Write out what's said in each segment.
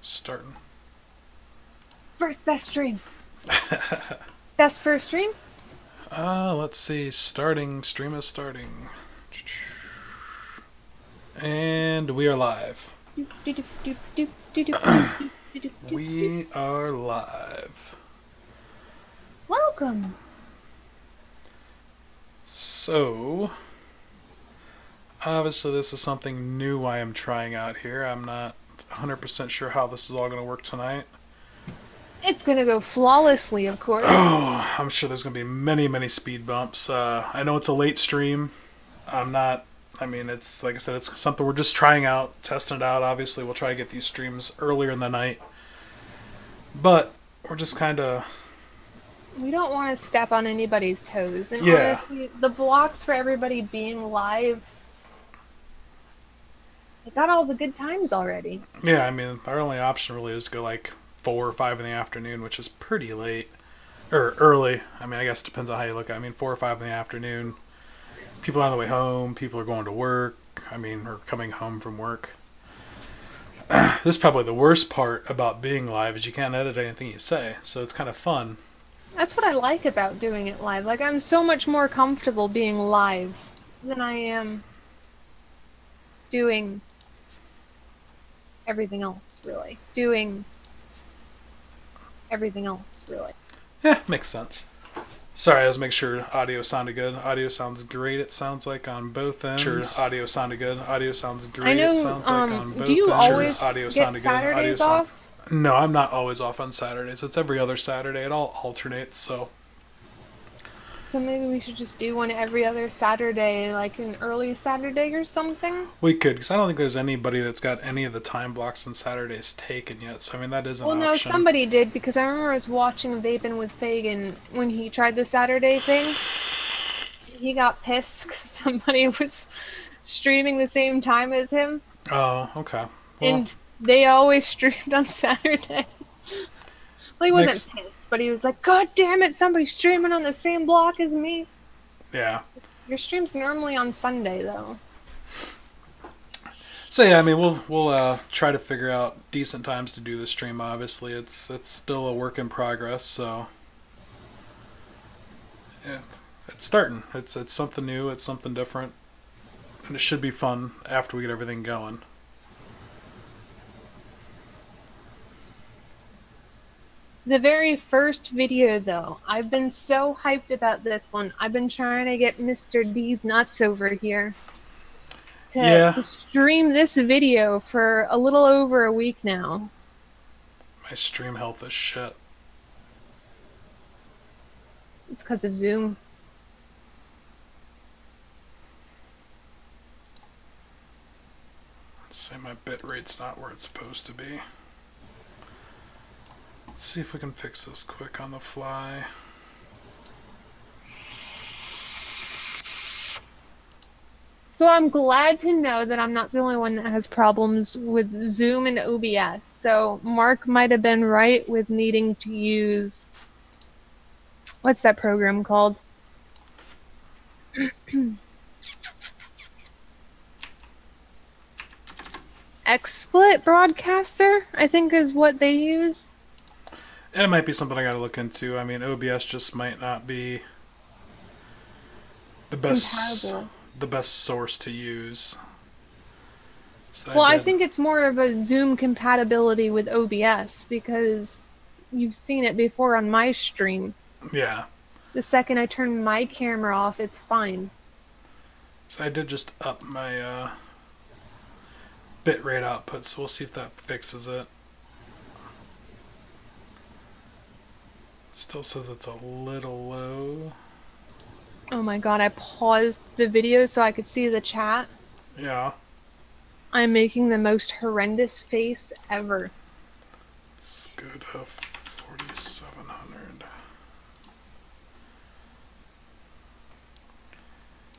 Starting. Best stream. Best first stream? Let's see. Starting. Stream is starting. And we are live. We are live. Welcome. So, obviously this is something new I am trying out here. I'm not 100% sure how this is all going to work tonight. It's gonna go flawlessly, of course. Oh, I'm sure there's going to be many speed bumps. I know it's a late stream. It's like I said, it's something we're just trying out, testing it out. Obviously, we'll try to get these streams earlier in the night. But we're just kind of... We don't want to step on anybody's toes. And yeah. Honestly, the blocks for everybody being live, they got all the good times already. Yeah, I mean, our only option really is to go like 4 or 5 in the afternoon, which is pretty late. Or early. I mean, I guess it depends on how you look at it. I mean, 4 or 5 in the afternoon. People are on the way home. People are going to work. Or coming home from work. This is probably the worst part about being live is you can't edit anything you say. So it's kind of fun. That's what I like about doing it live. Like, I'm so much more comfortable being live than I am doing everything else, really. Yeah, makes sense. Sorry, I was making sure audio sounded good. Audio sounds great, it sounds like, on both ends. Sure, audio sounded good. Audio sounds great, I know, it sounds like, on both ends. Do you always sure, audio get sounded Saturdays good. off? No, I'm not always off on Saturdays. It's every other Saturday. It all alternates, so... So maybe we should just do one every other Saturday, like an early Saturday or something? We could, because I don't think there's anybody that's got any of the time blocks on Saturdays taken yet, so I mean, that is an option. Well, no, somebody did, because I remember I was watching Vaping with Fagin when he tried the Saturday thing. He got pissed because somebody was streaming the same time as him. Oh, okay. Well, And they always streamed on Saturday. Well, he wasn't pissed, but he was like, God damn it, somebody's streaming on the same block as me. Yeah. Your stream's normally on Sunday, though. So yeah, I mean, we'll try to figure out decent times to do the stream. Obviously, it's still a work in progress, so yeah, it's starting. It's something new. It's something different, and it should be fun after we get everything going. The very first video, though, I've been so hyped about this one. I've been trying to get Mr. D's nuts over here to stream this video for a little over a week now. My stream health is shit. It's because of Zoom. Let's say my bit rate's not where it's supposed to be. Let's see if we can fix this quick on the fly. So I'm glad to know that I'm not the only one that has problems with Zoom and OBS. So Mark might have been right with needing to use... What's that program called? XSplit Broadcaster, I think is what they use. And it might be something I gotta look into. I mean, OBS just might not be the best source to use. So well, I think it's more of a Zoom compatibility with OBS because you've seen it before on my stream. Yeah. The second I turn my camera off, it's fine. So I did just up my bitrate output, so we'll see if that fixes it. Still says it's a little low. Oh my god, I paused the video so I could see the chat. Yeah. I'm making the most horrendous face ever. Let's go to 4,700.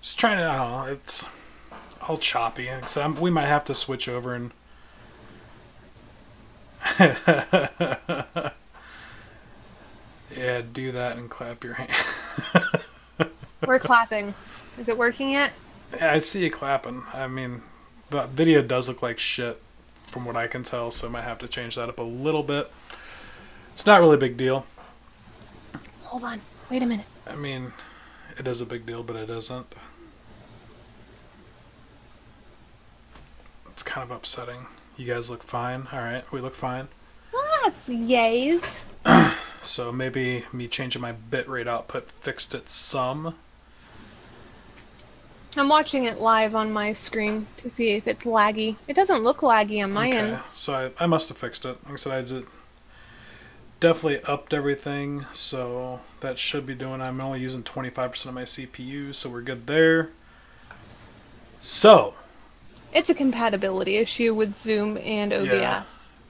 Just trying to, I don't know, it's all choppy. So we might have to switch over and... Yeah, do that and clap your hand. We're clapping. Is it working yet? Yeah, I see you clapping. I mean, the video does look like shit from what I can tell, so I might have to change that up a little bit. It's not really a big deal. Hold on. Wait a minute. I mean, it is a big deal, but it isn't. It's kind of upsetting. You guys look fine. Alright, we look fine. That's yays. So maybe me changing my bitrate output fixed it some. I'm watching it live on my screen to see if it's laggy. It doesn't look laggy on my end. So I must have fixed it. Like I said, I did definitely upped everything, so that should be doing. I'm only using 25% of my CPU, so we're good there. So it's a compatibility issue with Zoom and OBS. Yeah,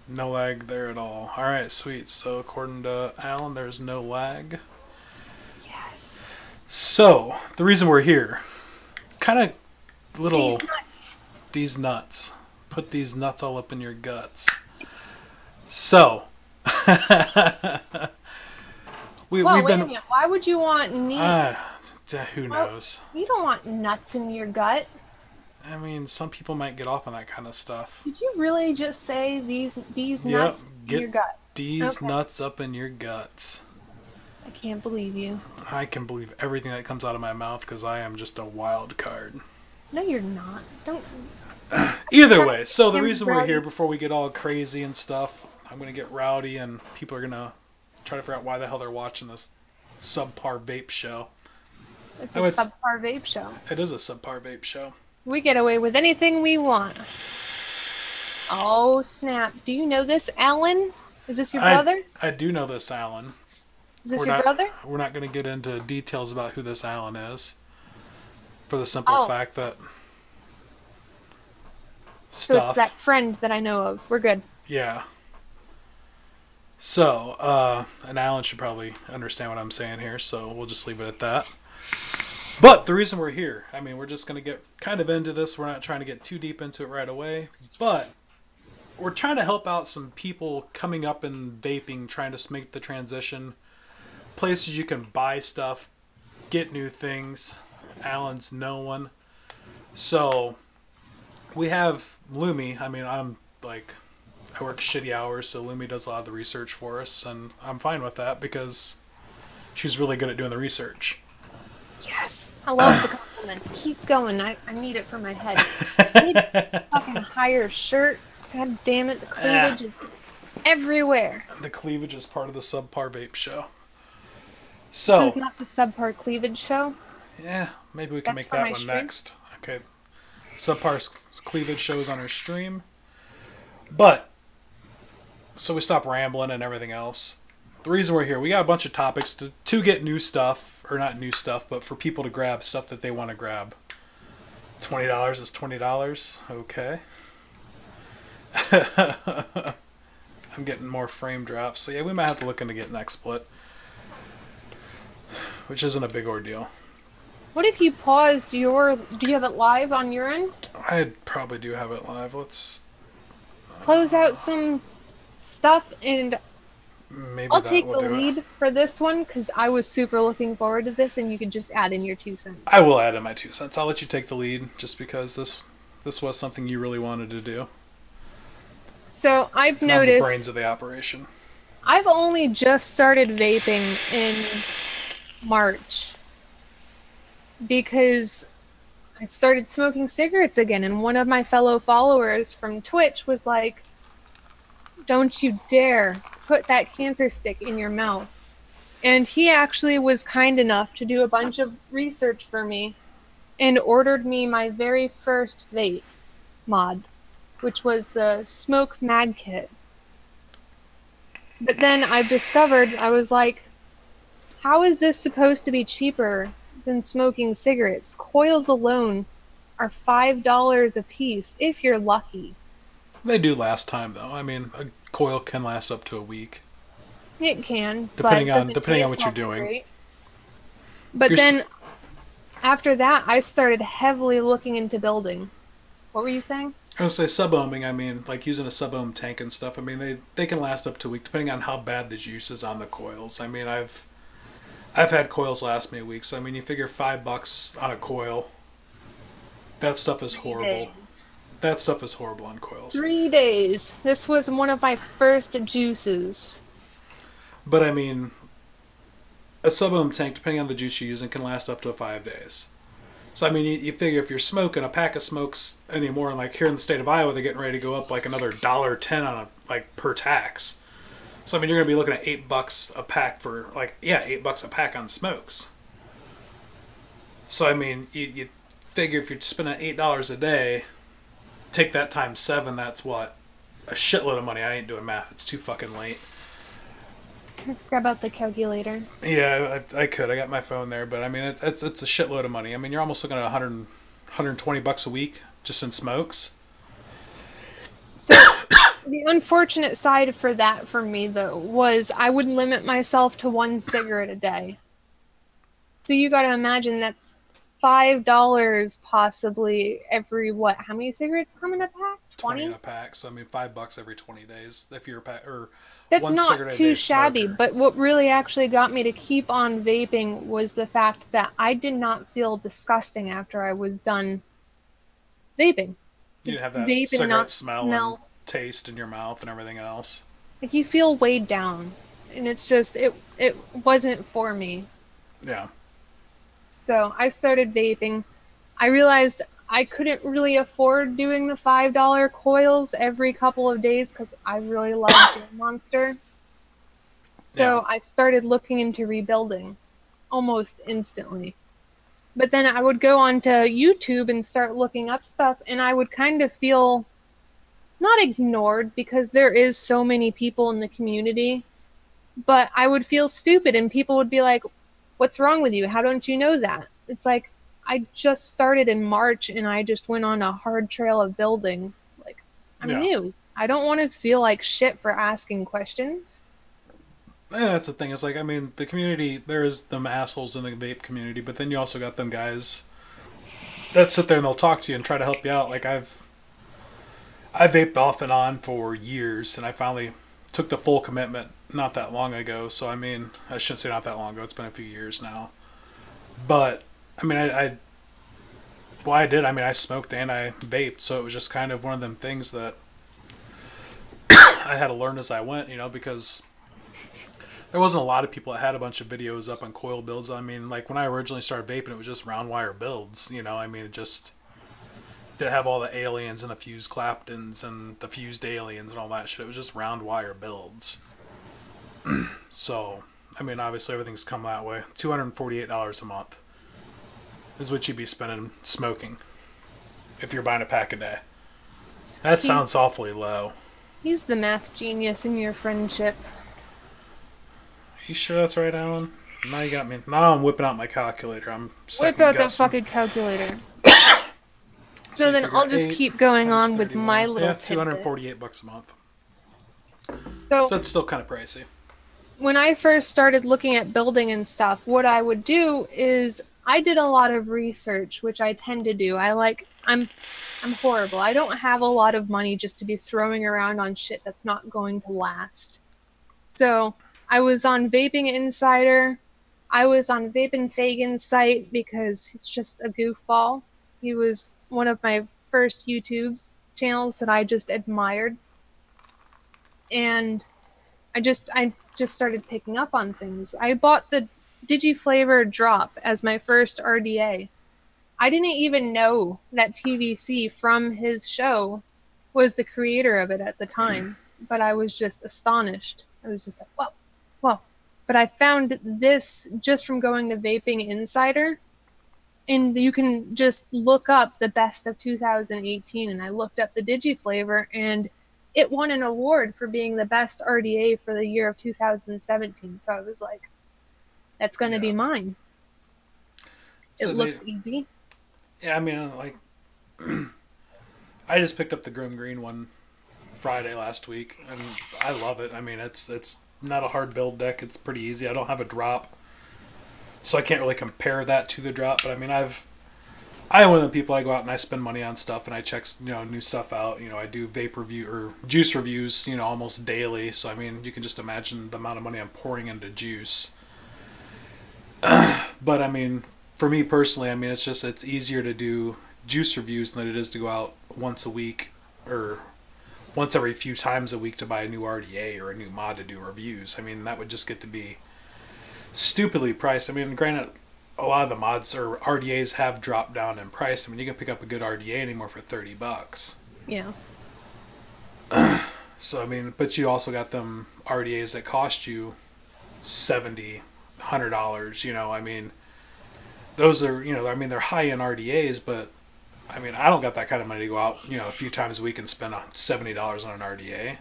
no lag there at all. Alright, sweet. So according to Alan, there's no lag. Yes. So, the reason we're here, kind of little... These nuts. These nuts. Put these nuts all up in your guts. So... we've wait been... a minute. Why would you want who knows? You don't want nuts in your gut. I mean, some people might get off on that kind of stuff. Did you really just say these nuts in your gut? These nuts up in your guts. I can't believe you. I can believe everything that comes out of my mouth because I am just a wild card. No, you're not. Don't. Either way, so the reason we're here, before we get all crazy and stuff, I'm going to get rowdy and people are going to try to figure out why the hell they're watching this Subpar Vape Show. It's a Subpar Vape Show. It is a Subpar Vape Show. We get away with anything we want. Oh, snap. Do you know this, Alan? Is this your brother? I do know this, Alan. Is this your brother? We're not going to get into details about who this Alan is. For the simple fact that... So it's that friend that I know of. We're good. Yeah. So, and Alan should probably understand what I'm saying here, so we'll just leave it at that. But the reason we're here, I mean, we're just going to get kind of into this. We're not trying to get too deep into it right away. But we're trying to help out some people coming up in vaping, trying to make the transition. Places you can buy stuff, get new things. Alan's no one. So, we have Lumi. I mean, I work shitty hours, so Lumi does a lot of the research for us. And I'm fine with that because she's really good at doing the research. Yes. I love the compliments. Keep going. I need it for my head. I need a fucking higher shirt. God damn it. The cleavage is everywhere. The cleavage is part of the Subpar Vape Show. So it's not the Subpar Cleavage Show? Yeah, maybe we can make that one next. Okay. Subpar's Cleavage Show is on our stream. But, so we stop rambling and everything else. The reason we're here, we got a bunch of topics to get new stuff, or not new stuff, but for people to grab stuff that they want to grab. $20 is $20. Okay. I'm getting more frame drops. So yeah, we might have to look into getting XSplit. Which isn't a big ordeal. What if you paused your... Do you have it live on your end? I probably do have it live. Let's... Close out some stuff and... Maybe I'll take the lead for this one because I was super looking forward to this, and you could just add in your 2 cents. I will add in my 2 cents. I'll let you take the lead just because this was something you really wanted to do. So I've noticed I'm the brains of the operation. I've only just started vaping in March because I started smoking cigarettes again, and one of my fellow followers from Twitch was like, "Don't you dare put that cancer stick in your mouth." And he actually was kind enough to do a bunch of research for me and ordered me my very first vape mod, which was the Smoke Mag Kit. But then I discovered, I was like, how is this supposed to be cheaper than smoking cigarettes? Coils alone are $5 a piece if you're lucky. They do last time though. I mean, a coil can last up to a week. It can, depending on what you're doing. Great. But then after that, I started heavily looking into building. What were you saying? I was gonna say sub-ohming. I mean, like using a sub-ohm tank and stuff. I mean, they can last up to a week depending on how bad the juice is on the coils. I mean, I've had coils last me a week. So I mean, you figure $5 on a coil. That stuff is horrible. That stuff is horrible on coils. 3 days. This was one of my first juices. But I mean, a sub-ohm tank, depending on the juice you're using, can last up to 5 days. So I mean, you figure if you're smoking a pack of smokes anymore, and like here in the state of Iowa, they're getting ready to go up like another $1.10 on a like per tax. So I mean, you're gonna be looking at $8 a pack for like $8 a pack on smokes. So I mean, you figure if you're spending $8 a day, take that times 7. That's what, a shitload of money. I ain't doing math. It's too fucking late. Grab out the calculator. Yeah, I could. I got my phone there, but I mean, it's a shitload of money. I mean, you're almost looking at $120 a week just in smokes. So the unfortunate side for that for me though was I would limit myself to 1 cigarette a day. So you got to imagine that's $5 possibly every what? How many cigarettes come in a pack? 20 in a pack. So I mean, $5 every 20 days if you're a pack or. That's not too shabby, but what really actually got me to keep on vaping was the fact that I did not feel disgusting after I was done vaping. You didn't have that cigarette smell and taste in your mouth and everything else. Like you feel weighed down, and it's just it wasn't for me. Yeah. So I started vaping. I realized I couldn't really afford doing the $5 coils every couple of days because I really love Joe Monster. So I started looking into rebuilding almost instantly. But then I would go onto YouTube and start looking up stuff, and I would kind of feel not ignored because there is so many people in the community, but I would feel stupid and people would be like, "What's wrong with you? How don't you know that?" It's like, I just started in March and I just went on a hard trail of building. Like, I'm new. I don't want to feel like shit for asking questions. Yeah, that's the thing. It's like, I mean, the community, there's them assholes in the vape community, but then you also got them guys that sit there and they'll talk to you and try to help you out. Like, I vaped off and on for years, and I finally took the full commitment not that long ago. So, I mean, I shouldn't say not that long ago. It's been a few years now. But I mean, I did. I mean, I smoked and I vaped, so it was just kind of one of them things that I had to learn as I went, because there wasn't a lot of people that had a bunch of videos up on coil builds. I mean, like when I originally started vaping, it was just round wire builds, I mean, it just didn't have all the aliens and the fused Claptons and the fused aliens and all that shit. It was just round wire builds. So, I mean, obviously everything's come that way. $248 a month is what you'd be spending smoking if you're buying a pack a day. That sounds awfully low. He's the math genius in your friendship. You sure that's right, Alan? Now you got me. Now I'm whipping out my calculator. I'm Whip out that fucking calculator. So then I'll just keep going on with my little $248 a month. So it's still kind of pricey. When I first started looking at building and stuff, what I would do is I did a lot of research, which I tend to do. I'm horrible. I don't have a lot of money just to be throwing around on shit that's not going to last. So I was on Vaping Insider. I was on Vaping Fagan's site because he's just a goofball. He was one of my first YouTube channels that I just admired. And I just started picking up on things. I bought the Digiflavor Drop as my first RDA. I didn't even know that TVC from his show was the creator of it at the time, but I was just astonished. I was just like, whoa. But I found this just from going to Vaping Insider, and you can just look up the best of 2018, and I looked up the Digiflavor, and it won an award for being the best RDA for the year of 2017. So I was like, that's going to be mine. It looks easy. Yeah, I mean, like, I just picked up the Grim Green one Friday last week, and I love it. I mean, it's not a hard build deck. It's pretty easy. I don't have a drop, so I can't really compare that to the drop. But I mean, I'm one of the people, I go out and I spend money on stuff, and I check new stuff out. I do vape review or juice reviews almost daily. So I mean, you can just imagine the amount of money I'm pouring into juice. But I mean, for me personally, I mean, it's easier to do juice reviews than it is to go out once a week or once every few times a week to buy a new RDA or a new mod to do reviews. I mean, that would just get to be stupidly priced. I mean, granted, a lot of the mods or RDAs have dropped down in price. I mean, you can pick up a good RDA anymore for $30. Yeah. So, I mean, but you also got them RDAs that cost you $70, $100, you know, I mean, those are, you know, I mean, they're high-end RDAs, but, I mean, I don't got that kind of money to go out, you know, a few times a week and spend $70 on an RDA.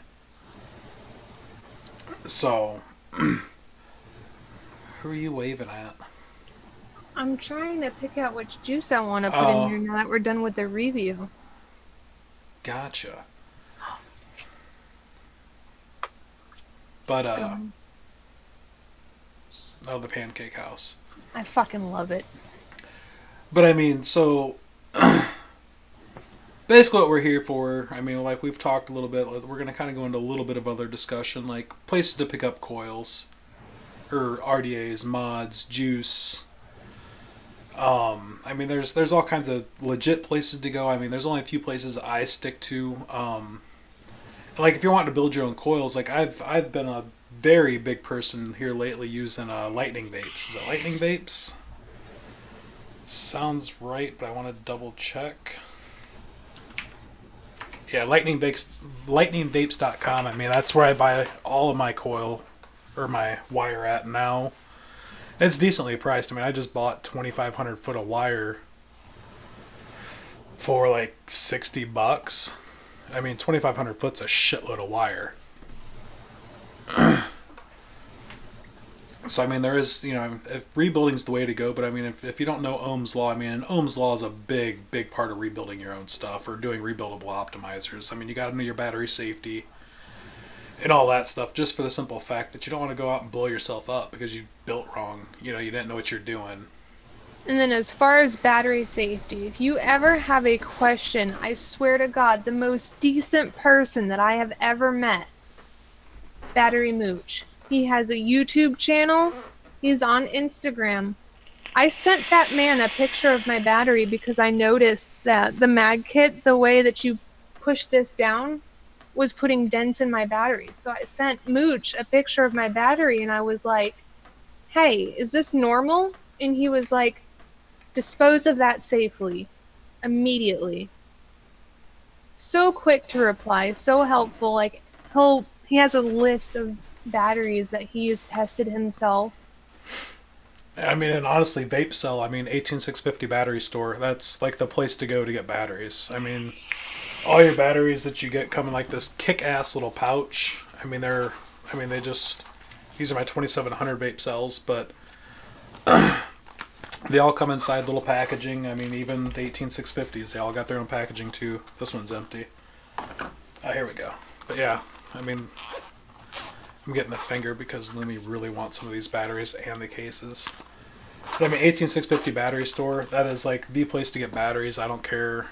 So, who are you waving at? I'm trying to pick out which juice I want to put in here now that we're done with the review. Gotcha. But, the Pancake House. I fucking love it. But, I mean, so, basically what we're here for, I mean, like, we've talked a little bit, we're going to kind of go into a little bit of other discussion, like, places to pick up coils, or RDAs, mods, juice. I mean, there's all kinds of legit places to go. I mean, there's only a few places I stick to. Like, if you're wanting to build your own coils, like, I've been a very big person here lately using lightning vapes. Is it lightning vapes? Sounds right, but I want to double check. Yeah, lightningvapes.com. I mean, that's where I buy all of my coil or my wire at now. It's decently priced. I mean, I just bought 2,500 foot of wire for like $60. I mean, 2,500 foot's a shitload of wire. So, I mean, there is, you know, if rebuilding's the way to go, but I mean, if you don't know Ohm's Law, I mean, Ohm's Law is a big, big part of rebuilding your own stuff or doing rebuildable optimizers. I mean, you got to know your battery safety and all that stuff, just for the simple fact that you don't want to go out and blow yourself up because you built wrong. You know, you didn't know what you're doing. And then as far as battery safety, if you ever have a question, I swear to God, the most decent person that I have ever met, Battery Mooch. He has a YouTube channel. He's on Instagram. I sent that man a picture of my battery because I noticed that the mag kit, the way that you push this down, was putting dents in my battery. So I sent Mooch a picture of my battery and I was like, hey, is this normal? And he was like, dispose of that safely, immediately. So quick to reply, so helpful. Like, he has a list of batteries that he has tested himself. I mean, and honestly, Vape Cell, I mean, 18650 battery store, that's like the place to go to get batteries. I mean, all your batteries that you get come in like this kick-ass little pouch. I mean, these are my 2700 Vape Cells, but they all come inside little packaging. I mean, even the 18650s, they all got their own packaging too. This one's empty. Oh, here we go. But yeah, I mean, I'm getting the finger because Lumi really wants some of these batteries and the cases. But I mean, 18650 battery store, that is like the place to get batteries. I don't care.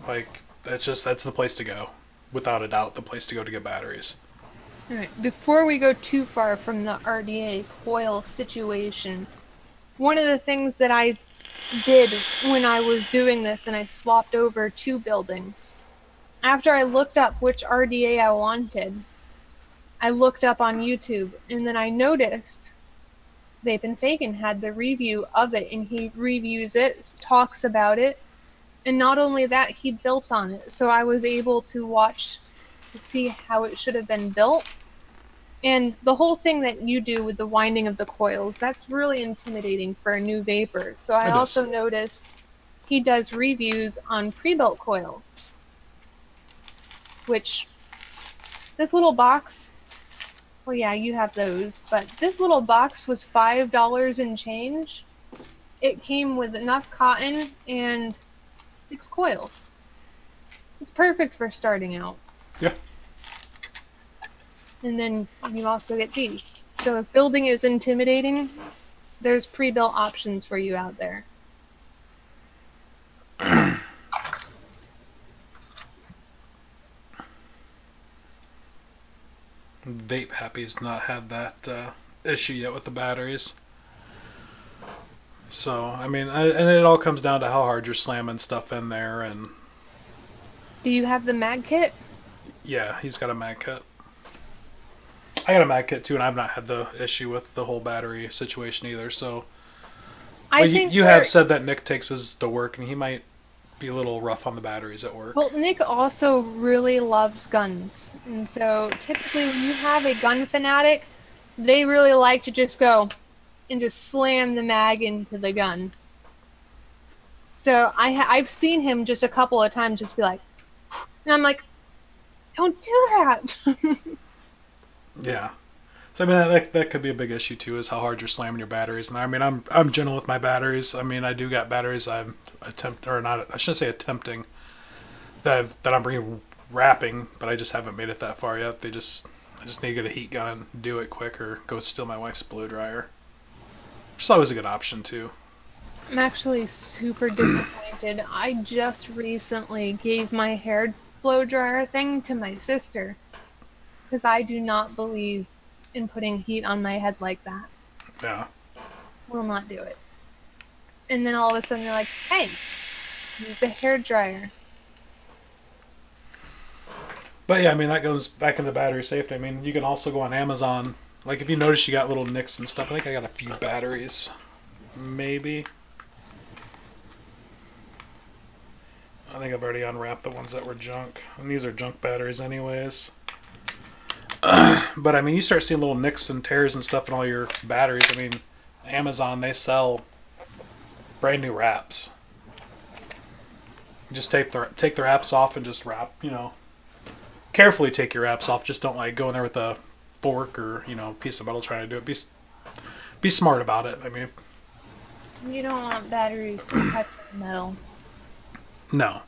Like, that's the place to go. Without a doubt, the place to go to get batteries. Alright, before we go too far from the RDA coil situation, one of the things that I did when I was doing this and I swapped over to building, after I looked up which RDA I wanted, I looked up on YouTube and then I noticed Vapin' Fakin had the review of it and he reviews it, talks about it, and not only that, he built on it. So I was able to watch to see how it should have been built. And the whole thing that you do with the winding of the coils, that's really intimidating for a new vapor. So I also noticed he does reviews on pre-built coils, which this little box, well, yeah, you have those, but this little box was $5 and change. It came with enough cotton and 6 coils. It's perfect for starting out. Yeah. And then you also get these. So if building is intimidating, there's pre-built options for you out there. Vape Happy's not had that issue yet with the batteries. So, I mean, and it all comes down to how hard you're slamming stuff in there, and Do you have the mag kit? Yeah, he's got a mag kit. I got a mag kit too, and I've not had the issue with the whole battery situation either. So, I but think you have said that Nick takes his to work, and he might be a little rough on the batteries at work. Well, Nick also really loves guns. And so typically when you have a gun fanatic, they really like to just go and just slam the mag into the gun. So I've seen him just a couple of times just be like, and I'm like, don't do that. Yeah. So I mean that could be a big issue too, is how hard you're slamming your batteries. And I mean I'm gentle with my batteries. I mean I do got batteries I'm I shouldn't say attempting that I'm wrapping, but I just haven't made it that far yet. I just need to get a heat gun and do it quick, or go steal my wife's blow dryer. Which is always a good option too. I'm actually super disappointed. I just recently gave my hair blow dryer thing to my sister because I do not believe in putting heat on my head like that. Yeah. Will not do it. And then all of a sudden they're like, hey, use a hair dryer. But yeah, I mean that goes back into battery safety. I mean you can also go on Amazon. Like if you notice you got little nicks and stuff. I think I got a few batteries, maybe. I think I've already unwrapped the ones that were junk, and these are junk batteries anyways. But I mean, you start seeing little nicks and tears and stuff in all your batteries. I mean, Amazon, they sell brand new wraps. You just take the wraps off and just wrap. Carefully take your wraps off. Just don't like go in there with a fork or piece of metal trying to do it. Be smart about it. I mean, you don't want batteries to touch metal. No.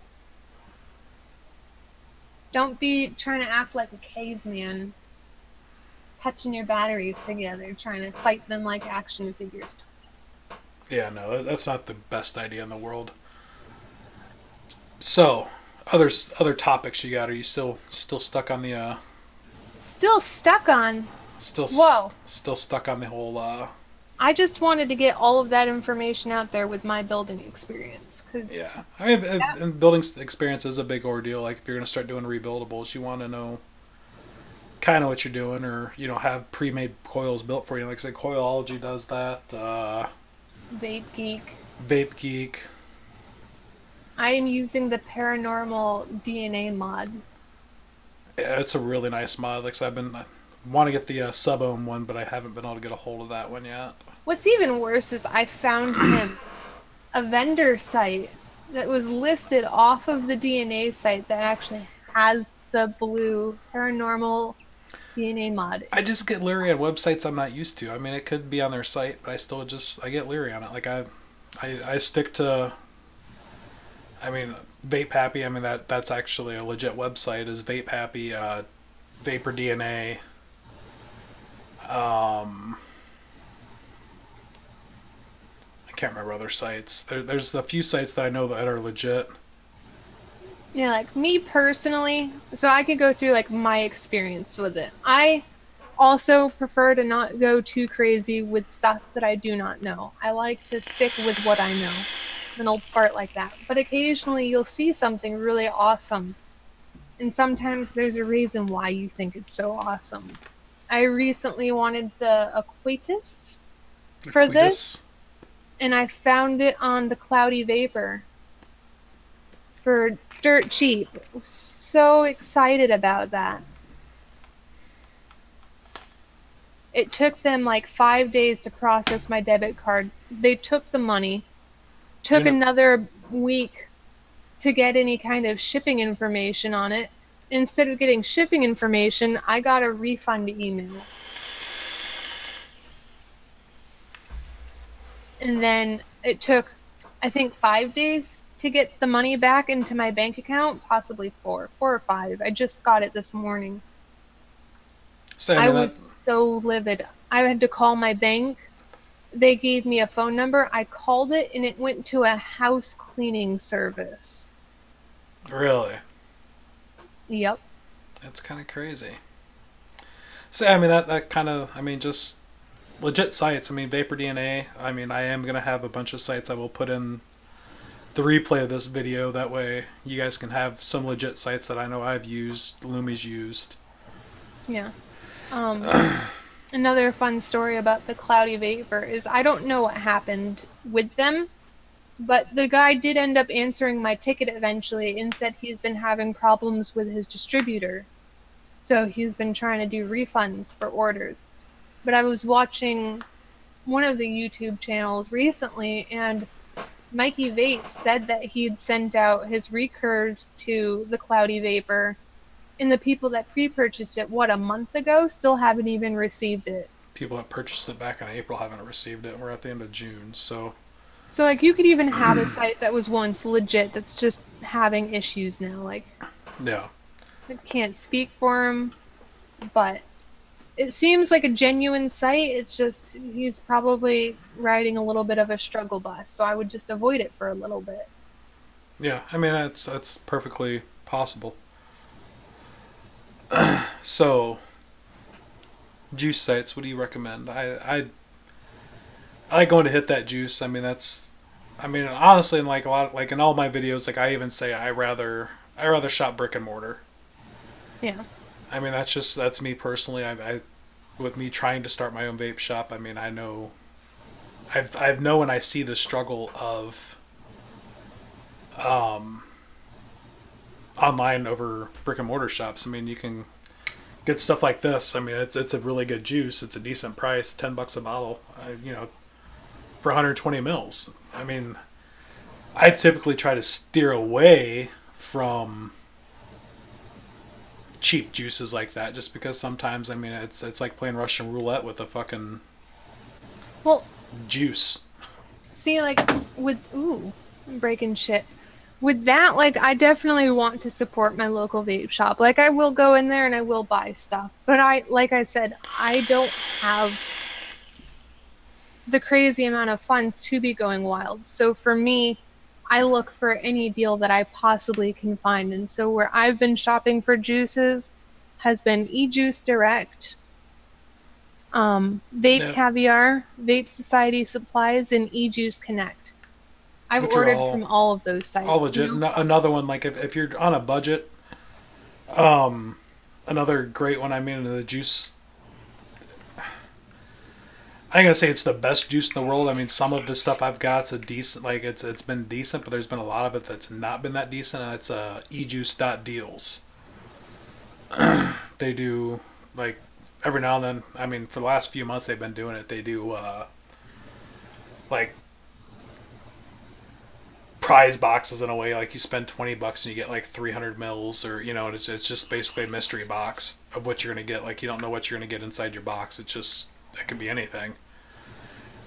Don't be trying to act like a caveman, touching your batteries together, trying to fight them like action figures. Yeah, no, that's not the best idea in the world. So, other topics you got? Are you still stuck on the? Still stuck on. Still stuck on the whole. I just wanted to get all of that information out there with my building experience. Yeah, I mean, and building experience is a big ordeal. Like if you're going to start doing rebuildables, you want to know kind of what you're doing, or have pre-made coils built for you. Like say, Coilology does that. Vape Geek. I am using the Paranormal DNA mod. Yeah, it's a really nice mod. Like I've been want to get the sub-ohm one, but I haven't been able to get a hold of that one yet. What's even worse is I found him a vendor site that was listed off of the DNA site that actually has the blue Paranormal DNA mod. I just get leery on websites I'm not used to. I mean, it could be on their site, but I get leery on it. Like I stick to. I mean, Vape Happy. I mean that's actually a legit website. Is Vape Happy, Vapor DNA. I can't remember other sites. There's a few sites that I know that are legit. Yeah, like me personally, so I could go through like my experience with it. I also prefer to not go too crazy with stuff that I do not know. I like to stick with what I know. An old fart like that. But occasionally you'll see something really awesome. And sometimes there's a reason why you think it's so awesome. I recently wanted the Aquatus for this, and I found it on the Cloudy Vapor for dirt cheap. I was so excited about that. It took them like 5 days to process my debit card. They took the money. Took another week to get any kind of shipping information on it. Instead of getting shipping information, I got a refund email. And then it took, I think, 5 days to get the money back into my bank account. Possibly 4 or 5. I just got it this morning. I was so livid. I had to call my bank. They gave me a phone number. I called it, and it went to a house cleaning service. Really? Yep. That's kind of crazy. So, I mean, that kind of, I mean, just legit sites. I mean, Vapor DNA. I mean, I am going to have a bunch of sites I will put in the replay of this video. That way you guys can have some legit sites that I know I've used, Lumi's used. Yeah. Another fun story about the Cloudy Vapor is I don't know what happened with them, but the guy did end up answering my ticket eventually and said he's been having problems with his distributor. So he's been trying to do refunds for orders. But I was watching one of the YouTube channels recently, and Mikey Vape said that he'd sent out his recurves to the Cloudy Vapor, and the people that pre-purchased it, a month ago, still haven't even received it. People that purchased it back in April haven't received it. We're at the end of June, so... So, like, you could even have a site that was once legit that's just having issues now. Like, yeah. I can't speak for him, but it seems like a genuine site. It's just he's probably riding a little bit of a struggle bus, so I would just avoid it for a little bit. Yeah, I mean, that's perfectly possible. So, juice sites, what do you recommend? I like going to Hit That Juice. I mean, honestly, in like a lot, like in all my videos, like I even say I rather shop brick and mortar. Yeah. I mean, that's me personally. I with me trying to start my own vape shop. I mean, I know and I see the struggle of online over brick and mortar shops. I mean, you can get stuff like this. I mean, it's a really good juice. It's a decent price, $10 a bottle. For 120 mils. I mean, I typically try to steer away from cheap juices like that, just because sometimes, I mean, it's like playing Russian roulette with a fucking juice. See, like I'm breaking shit. With that, like, I definitely want to support my local vape shop. Like, I will go in there and I will buy stuff, but like I said, I don't have the crazy amount of funds to be going wild. So for me, I look for any deal that I possibly can find. And so where I've been shopping for juices has been eJuice Direct, Vape Caviar, Vape Society Supplies, and eJuice Connect. I've ordered from all of those sites. All legit. Another one, like if you're on a budget, another great one, I mean, the juice, I ain't gonna say it's the best juice in the world. I mean, some of the stuff I've got, it's been decent, but there's been a lot of it that's not been that decent, and it's ejuice.deals. They do, like, every now and then, I mean, for the last few months they've been doing it, they do, like, prize boxes in a way, like you spend $20 and you get like 300 mils, or, it's just basically a mystery box of what you're gonna get. Like, you don't know what you're gonna get inside your box. It could be anything.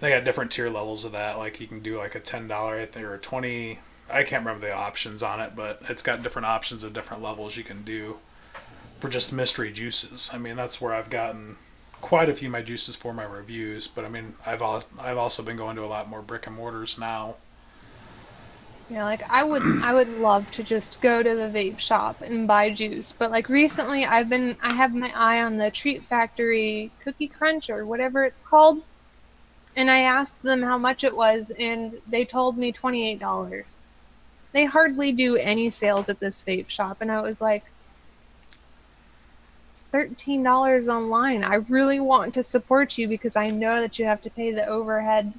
They got different tier levels of that. Like, you can do like a $10, I think, or a 20. I can't remember the options on it, but it's got different options of different levels you can do for just mystery juices. I mean, that's where I've gotten quite a few of my juices for my reviews. But I mean, I've also been going to a lot more brick and mortars now. Yeah, like I would love to just go to the vape shop and buy juice, but like recently I have my eye on the Treat Factory Cookie Crunch or whatever it's called, and I asked them how much it was, and they told me $28. They hardly do any sales at this vape shop, and I was like, it's $13 online. I really want to support you because I know that you have to pay the overhead.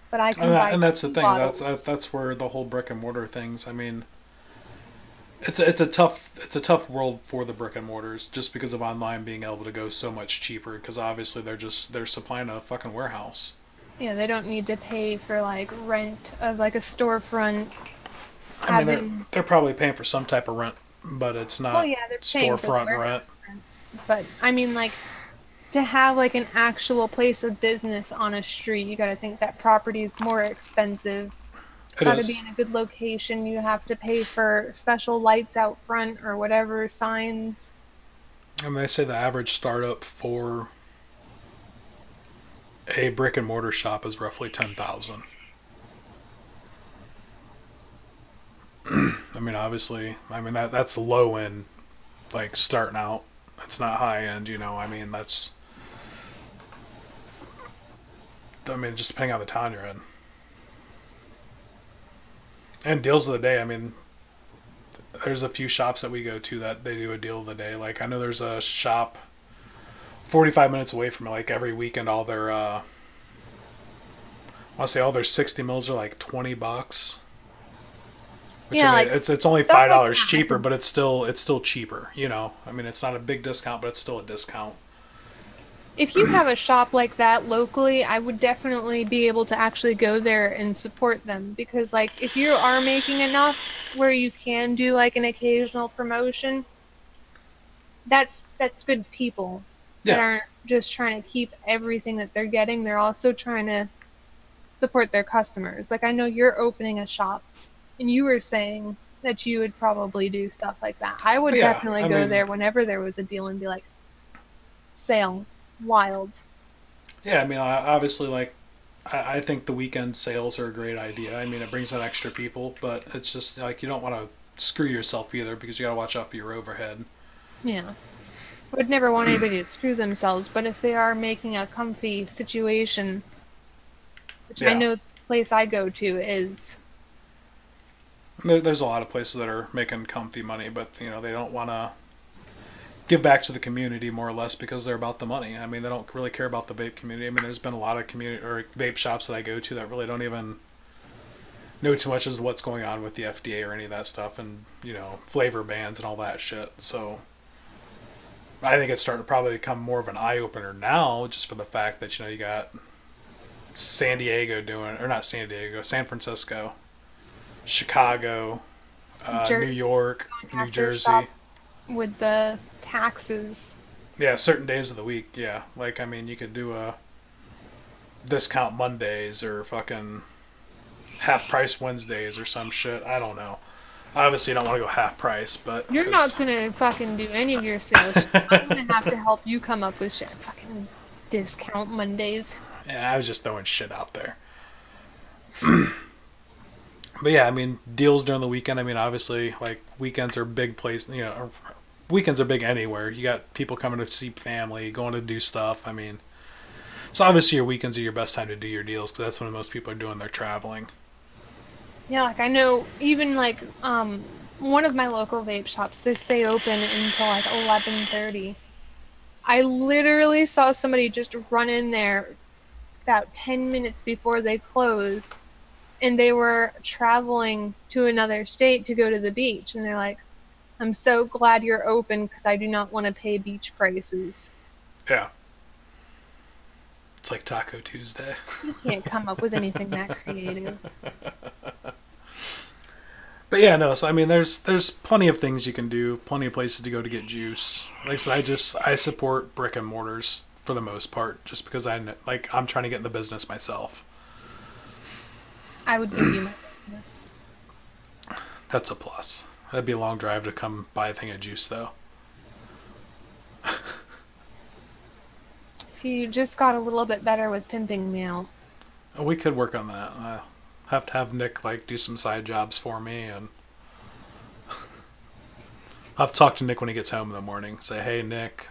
But I can buy, and that's the thing. bottles. That's where the whole brick and mortar things. I mean, it's a tough world for the brick and mortars, just because of online being able to go so much cheaper. Because obviously they're supplying a fucking warehouse. Yeah, they don't need to pay for like rent of like a storefront. I mean, they're probably paying for some type of rent, but it's not they're paying storefront for rent. But I mean, like, to have like an actual place of business on a street, you got to think that property is more expensive. It's got to be in a good location. You have to pay for special lights out front or whatever, signs. And they say the average startup for a brick and mortar shop is roughly $10,000. I mean, obviously, that's low end, like starting out. That's not high end, I mean, just depending on the town you're in. And deals of the day, I mean, there's a few shops that we go to that they do a deal of the day. Like, I know there's a shop 45 minutes away from it, like, every weekend, all their, I want to say all their 60 mils are like $20. Which, Yeah, I mean, like it's only stuff like $5 that. cheaper, but it's still cheaper, you know? I mean, it's not a big discount, but it's still a discount. If you have a shop like that locally, I would definitely be able to actually go there and support them, because like if you are making enough where you can do like an occasional promotion, that's good people that Yeah. aren't just trying to keep everything that they're getting. They're also trying to support their customers. Like I know you're opening a shop and you were saying that you would probably do stuff like that. I would Yeah, definitely I go mean, there whenever there was a deal and be like, sale, wild. yeah, I mean, obviously, like, I think the weekend sales are a great idea. I mean, it brings in extra people, but it's just, like, you don't want to screw yourself either because you got to watch out for your overhead. Yeah. I would never want anybody to screw themselves, but if they are making a comfy situation, which I Yeah. know the place I go to is, There's a lot of places that are making comfy money, but, you know, they don't want to give back to the community more or less because they're about the money. I mean, they don't really care about the vape community. I mean, there's been a lot of community or vape shops that I go to that really don't even know too much as what's going on with the FDA or any of that stuff, and you know, flavor bans and all that shit. So I think it's starting to probably become more of an eye opener now, just for the fact that you know you got San Diego doing, or not San Diego, San Francisco, Chicago, New York, New Jersey. with the taxes. Yeah, certain days of the week. Yeah, like I mean, you could do a discount Mondays or fucking half price Wednesdays or some shit. I don't know. Obviously, you don't want to go half price, but You're not gonna fucking do any of your sales. I'm gonna have to help you come up with shit. Fucking discount Mondays. Yeah, I was just throwing shit out there. But yeah, I mean, deals during the weekend. I mean, obviously, like weekends are big place. You know, weekends are big anywhere. You got people coming to see family, going to do stuff. I mean, so obviously your weekends are your best time to do your deals because that's when most people are doing their traveling. Yeah, like I know even like one of my local vape shops, they stay open until like 11:30. I literally saw somebody just run in there about 10 minutes before they closed, and they were traveling to another state to go to the beach, and they're like, I'm so glad you're open because I do not want to pay beach prices. Yeah, it's like Taco Tuesday. You can't come up with anything that creative. But yeah, no. So I mean, there's plenty of things you can do, plenty of places to go to get juice. Like I said, I support brick and mortars for the most part, just because I'm trying to get in the business myself. I would give you my business. That's a plus. That'd be a long drive to come buy a thing of juice, though. If you just got a little bit better with pimping me out. We could work on that. I have to have Nick like do some side jobs for me, and I'll have to talk to Nick when he gets home in the morning. Say, hey Nick,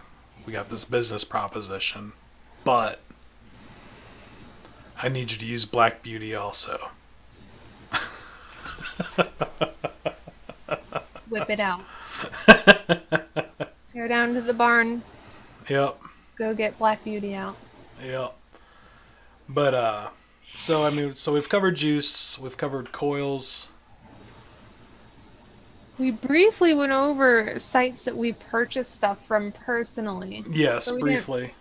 we got this business proposition, but I need you to use Black Beauty also. Whip it out. Go down to the barn. Yep. Go get Black Beauty out. Yep. But so I mean, so we've covered juice, we've covered coils. We briefly went over sites that we purchased stuff from personally. Yes, So briefly.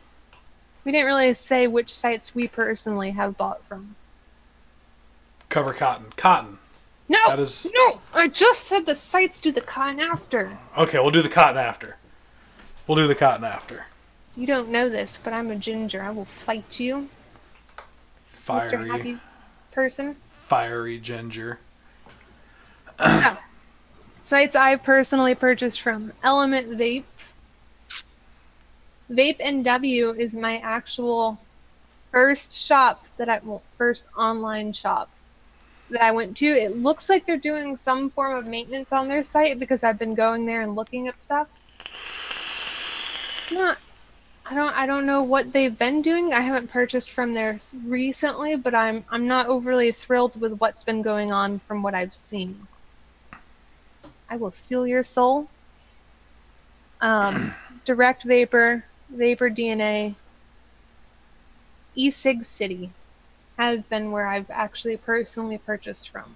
We didn't really say which sites we personally have bought from. Cover cotton. Cotton. No! That is... No! I just said the sites do the cotton after. Okay, we'll do the cotton after. We'll do the cotton after. You don't know this, but I'm a ginger. I will fight you, Mr. Happy Person. Fiery ginger. So, sites I personally purchased from: Element Vape. Vape NW is my actual first shop first online shop that I went to. It looks like they're doing some form of maintenance on their site because I've been going there and looking up stuff. I don't know what they've been doing. I haven't purchased from there recently, but I'm not overly thrilled with what's been going on from what I've seen. I will steal your soul. Direct Vapor, Vapor DNA, eSig City has been where I've actually personally purchased from.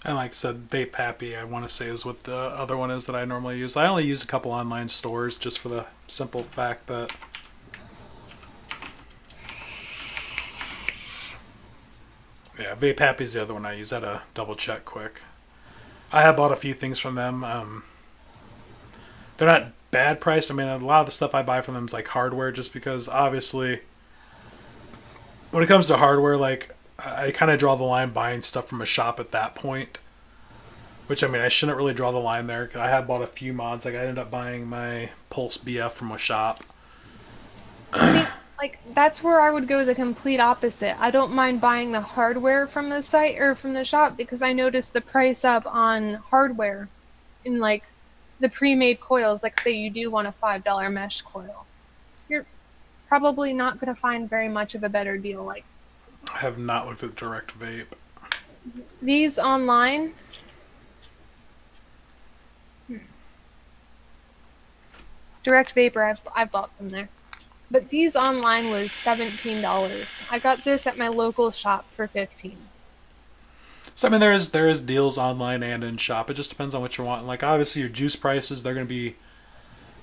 And like I said, Vape Happy, I want to say, is what the other one is that I normally use. I only use a couple online stores just for the simple fact that yeah, Vape Happy is the other one I use. I had to double check quick. I have bought a few things from them. They're not bad priced. I mean, a lot of the stuff I buy from them is like hardware, just because obviously when it comes to hardware, like I kind of draw the line buying stuff from a shop at that point. Which, I mean, I shouldn't really draw the line there. I had bought a few mods. Like I ended up buying my Pulse BF from a shop. See, like that's where I would go the complete opposite. I don't mind buying the hardware from the site or from the shop because I noticed the price up on hardware in like the pre-made coils. Like say you do want a $5 mesh coil, you're probably not going to find very much of a better deal. Like I have not looked at Direct Vape. These online. Direct Vapor, I've bought from there. But these online was $17. I got this at my local shop for $15. So I mean, there is deals online and in shop. It just depends on what you're wanting. Like obviously your juice prices, they're going to be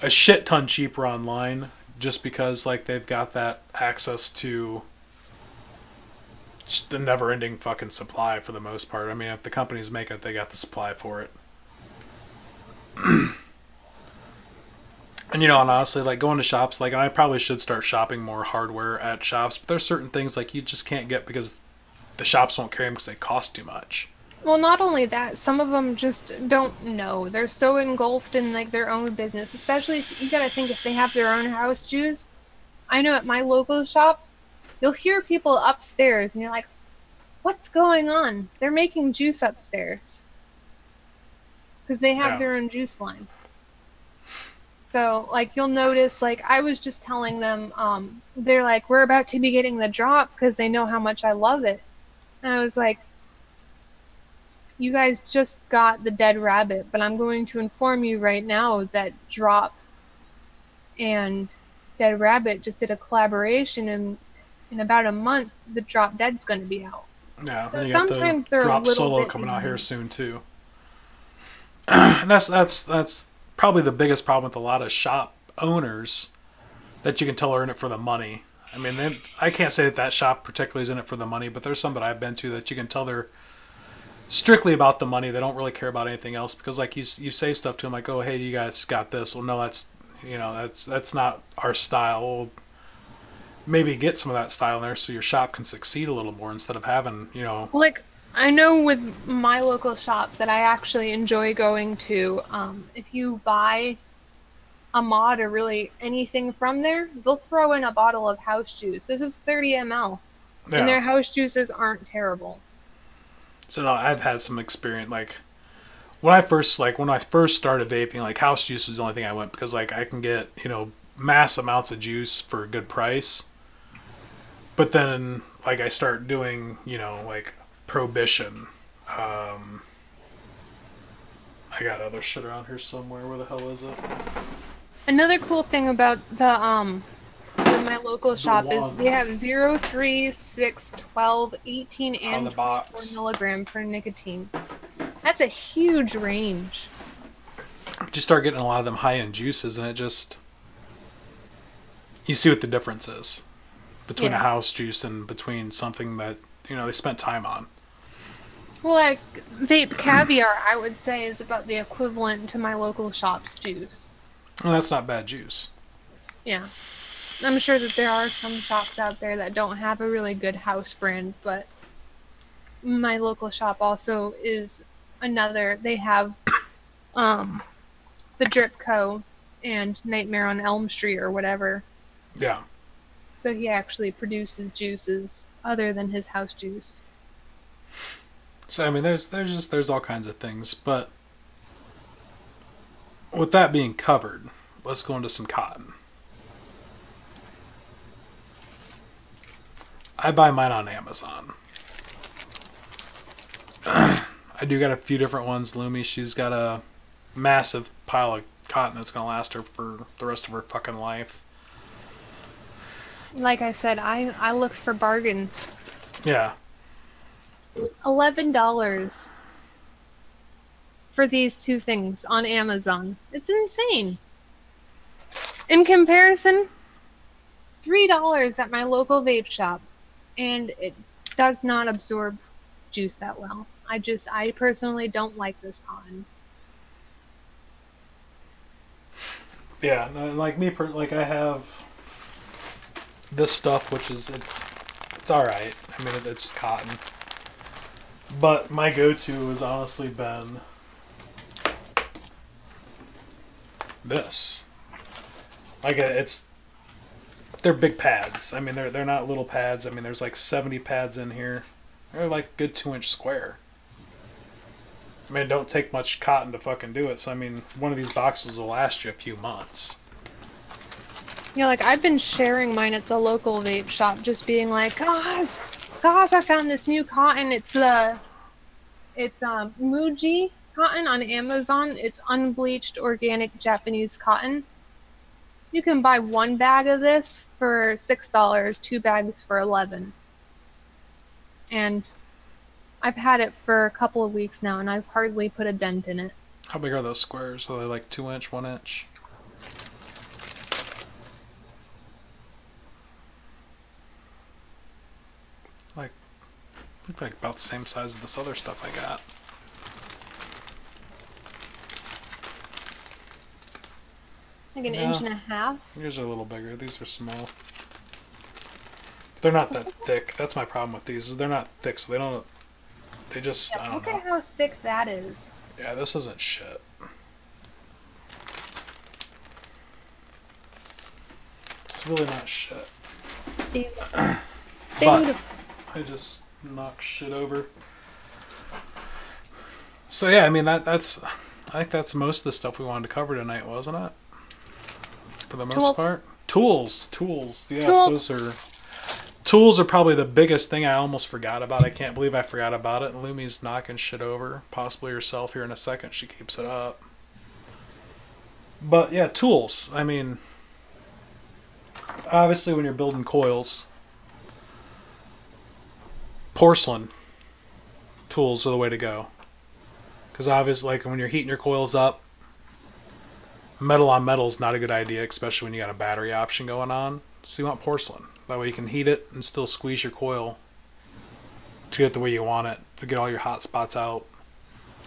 a shit ton cheaper online, just because like they've got that access to just the never-ending fucking supply for the most part. I mean, if the company's making it, they got the supply for it. And you know, and honestly, like going to shops, like, and I probably should start shopping more hardware at shops, but there's certain things like you just can't get because the shops won't carry them because they cost too much. Well, not only that, some of them just don't know. They're so engulfed in like their own business, especially if, you gotta think if they have their own house juice. I know at my local shop, you'll hear people upstairs and you're like, what's going on? They're making juice upstairs. Because they have their own juice line. So, like, you'll notice, like, I was just telling them, they're like, we're about to be getting the drop because they know how much I love it. And I was like, you guys just got the dead rabbit, but I'm going to inform you right now that Drop and Dead Rabbit just did a collaboration, and in about a month, the Drop Dead's going to be out. Yeah, so and you sometimes got the they're Drop a little Solo bit coming out here soon too. And that's probably the biggest problem with a lot of shop owners, that you can tell are in it for the money. I mean, I can't say that shop particularly is in it for the money, but there's some that I've been to that you can tell they're strictly about the money. They don't really care about anything else, because like you say stuff to them like, oh hey, you guys got this. Well, no, that's not our style. Well, maybe get some of that style in there so your shop can succeed a little more instead of having, like, I know with my local shop that I actually enjoy going to, if you buy a mod or really anything from there, they'll throw in a bottle of house juice. This is 30 ml. Yeah. And their house juices aren't terrible. So no, I've had some experience, like when I first started vaping, like house juice was the only thing I went, because like I can get, mass amounts of juice for a good price. But then like I start doing, like Prohibition. I got other shit around here somewhere. Where the hell is it? Another cool thing about the my local shop is they have 0, 3, 6, 12, 18, and 24 milligram per nicotine. That's a huge range. You start getting a lot of them high-end juices, and you see what the difference is between a house juice and between something that they spent time on. Well, like Vape Caviar, I would say, is about the equivalent to my local shop's juice. Well, that's not bad juice. Yeah. I'm sure that there are some shops out there that don't have a really good house brand, but my local shop also is another. They have the Drip Co. and Nightmare on Elm Street or whatever. Yeah. So he actually produces juices other than his house juice. So I mean, there's all kinds of things, but with that being covered, let's go into some cotton. I buy mine on Amazon. I do got a few different ones. Lumi, she's got a massive pile of cotton that's gonna last her for the rest of her fucking life. Like I said, I look for bargains. Yeah. $11 for these two things on Amazon. It's insane. In comparison, $3 at my local vape shop, and it does not absorb juice that well. I personally don't like this cotton. Yeah, like me, like I have this stuff, which is it's all right. I mean, it's cotton, but my go-to has honestly been this. Like they're big pads. I mean, they're not little pads. I mean, there's like 70 pads in here. They're like good 2-inch square. I mean, it don't take much cotton to fucking do it. So I mean, one of these boxes will last you a few months. Yeah, like I've been sharing mine at the local vape shop, just being like, guys, I found this new cotton. It's Muji cotton on Amazon. It's unbleached organic Japanese cotton. You can buy one bag of this for $6, 2 bags for $11. And I've had it for a couple of weeks now, and I've hardly put a dent in it. How big are those squares? Are they like 2-inch, 1-inch? Look like about the same size as this other stuff I got. Like an inch and a half? Yours are a little bigger. These are small. They're not that thick. That's my problem with these. Is they're not thick, so they don't. They just. Yeah, I don't look know. at how thick that is. Yeah, this isn't shit. It's really not shit. But I just knock shit over. So yeah, I mean that's. I think that's most of the stuff we wanted to cover tonight, wasn't it? For the most part. Tools. Yes, Tools are probably the biggest thing I almost forgot about. I can't believe I forgot about it. And Lumi's knocking shit over. Possibly herself here in a second. She keeps it up. But yeah, tools. I mean, obviously when you're building coils, porcelain tools are the way to go. Because obviously, like when you're heating your coils up, metal on metal is not a good idea, especially when you got a battery option going on. So you want porcelain. That way you can heat it and still squeeze your coil to get it the way you want it, to get all your hot spots out.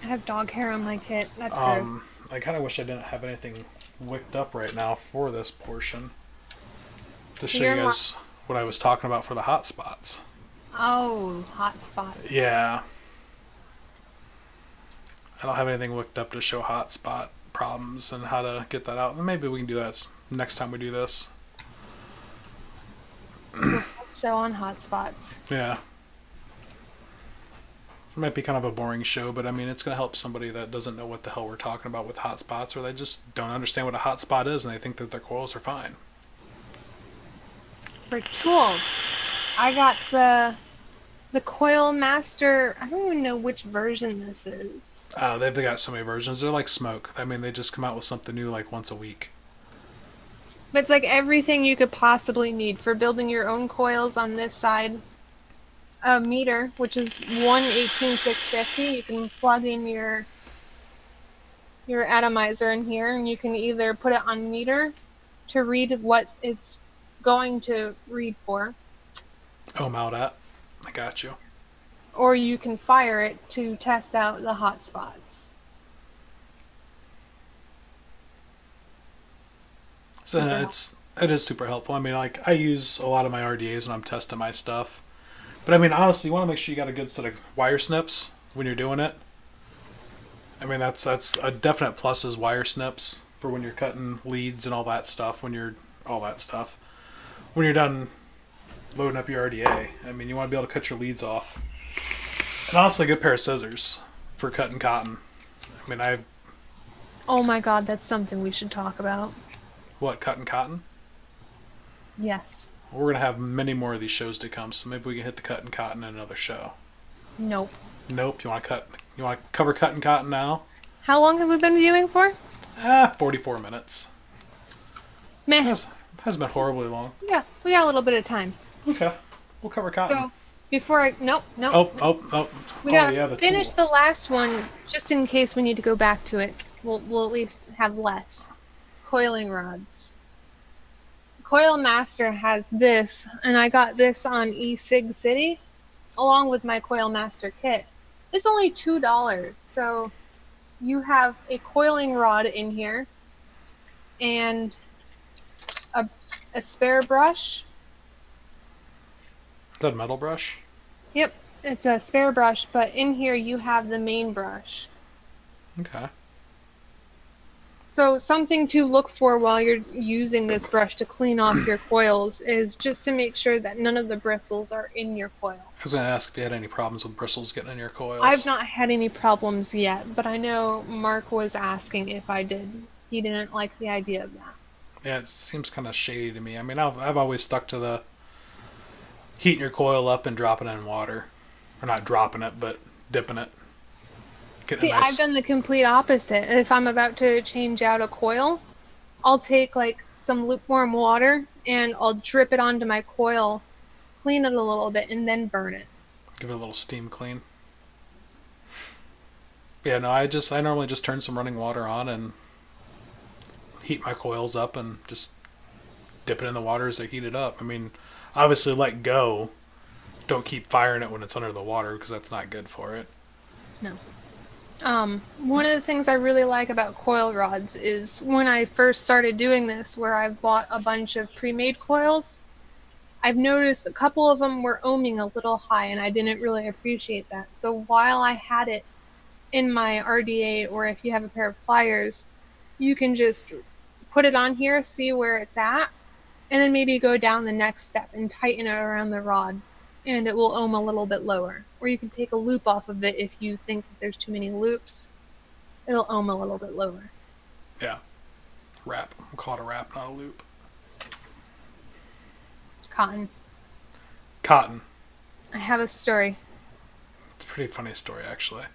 I have dog hair on my kit. That's gross. I kind of wish I didn't have anything wicked up right now for this portion. To show you guys what I was talking about for the hot spots. Oh, hot spots. Yeah. I don't have anything wicked up to show hot spot problems and how to get that out. Maybe we can do that next time we do this. Show on hotspots. Yeah. It might be kind of a boring show, but I mean, it's going to help somebody that doesn't know what the hell we're talking about with hotspots, or they just don't understand what a hotspot is and they think that their coils are fine. For tools, I got the Coil Master. I don't even know which version this is. They've got so many versions. They're like smoke. I mean, they just come out with something new like once a week. But it's like everything you could possibly need for building your own coils on this side. A meter, which is 118,650. You can plug in your atomizer in here, and you can either put it on meter to read what it's going to read for. Oh, out at. I got you. Or you can fire it to test out the hot spots. So it is super helpful. I mean, like I use a lot of my RDAs when I'm testing my stuff. But I mean, honestly, you want to make sure you got a good set of wire snips when you're doing it. I mean, that's a definite plus is wire snips for when you're cutting leads and all that stuff. When you're done loading up your RDA, I mean, you want to be able to cut your leads off. And honestly, a good pair of scissors for cutting cotton. I mean, Oh my god, that's something we should talk about. What, cutting cotton? Yes. We're going to have many more of these shows to come, so maybe we can hit the cutting cotton in another show. Nope. Nope. You want to cover cutting cotton now? How long have we been viewing for? 44 minutes. Meh. Hasn't been horribly long. Yeah, we got a little bit of time. Okay. We'll cover cotton. So, before I... Nope. Oh. We gotta finish the last one, just in case we need to go back to it. We'll at least have less. Coiling rods. Coil Master has this, and I got this on eSig City, along with my Coil Master kit. It's only $2, so you have a coiling rod in here, and a spare brush. Is that a metal brush? Yep, it's a spare brush, but in here you have the main brush. Okay. So something to look for while you're using this brush to clean off your coils is just to make sure that none of the bristles are in your coil. I was going to ask if you had any problems with bristles getting in your coils. I've not had any problems yet, but I know Mark was asking if I did. He didn't like the idea of that. Yeah, it seems kind of shady to me. I mean, I've always stuck to the heating your coil up and dropping it in water. Or not dropping it, but dipping it. See, I've done the complete opposite. If I'm about to change out a coil, I'll take like some lukewarm water and I'll drip it onto my coil, clean it a little bit, and then burn it. Give it a little steam clean. Yeah, no, I normally just turn some running water on and heat my coils up and just dip it in the water as I heat it up. I mean, obviously let go. Don't keep firing it when it's under the water because that's not good for it. No. One of the things I really like about coil rods is when I first started doing this, where I've bought a bunch of pre-made coils, I've noticed a couple of them were ohming a little high, and I didn't really appreciate that. So while I had it in my RDA, or if you have a pair of pliers, you can just put it on here, see where it's at, and then maybe go down the next step and tighten it around the rod, and it will ohm a little bit lower. Or you can take a loop off of it if you think that there's too many loops. It'll ohm a little bit lower. Yeah. Wrap. We'll call it a wrap, not a loop. Cotton. Cotton. I have a story. It's a pretty funny story, actually.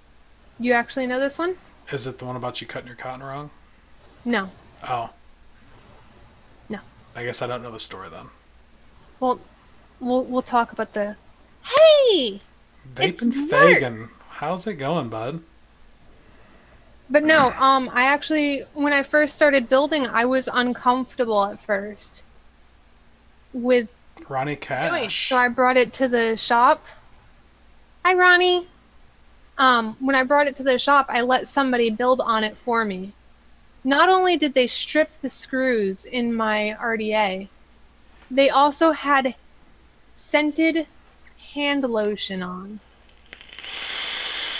You actually know this one? Is it the one about you cutting your cotton wrong? No. Oh. No. I guess I don't know the story then. Well, we'll talk about the... Hey! Vaping Fagan. How's it going, bud? But no, I actually, when I first started building, I was uncomfortable at first with Ronnie Cash. So I brought it to the shop. Hi, Ronnie. When I brought it to the shop, I let somebody build on it for me. Not only did they strip the screws in my RDA, they also had scented hand lotion on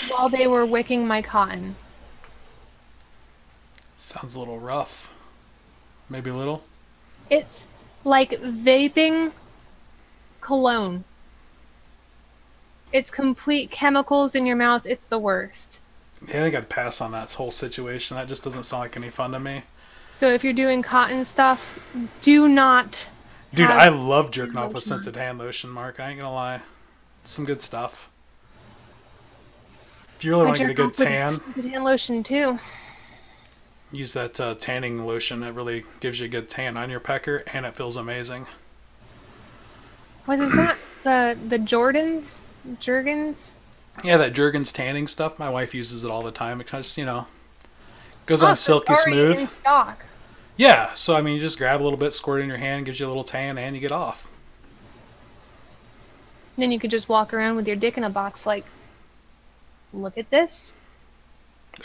while they were wicking my cotton. Sounds a little rough. Maybe a little? It's like vaping cologne. It's complete chemicals in your mouth. It's the worst. Yeah, I think I'd pass on that whole situation. That just doesn't sound like any fun to me. So if you're doing cotton stuff, do not... Dude, I love jerking off with scented hand lotion, Mark. I ain't gonna lie. It's some good stuff. If you really want to get a good tan... Scented hand lotion, too. Use that tanning lotion. It really gives you a good tan on your pecker, and it feels amazing. What is that? The Jordans? Jergens? Yeah, that Jergens tanning stuff. My wife uses it all the time. It kind of just, goes on silky smooth. In stock. Yeah, so I mean, you just grab a little bit, squirt it in your hand, gives you a little tan, and you get off. Then you could just walk around with your dick in a box like, look at this.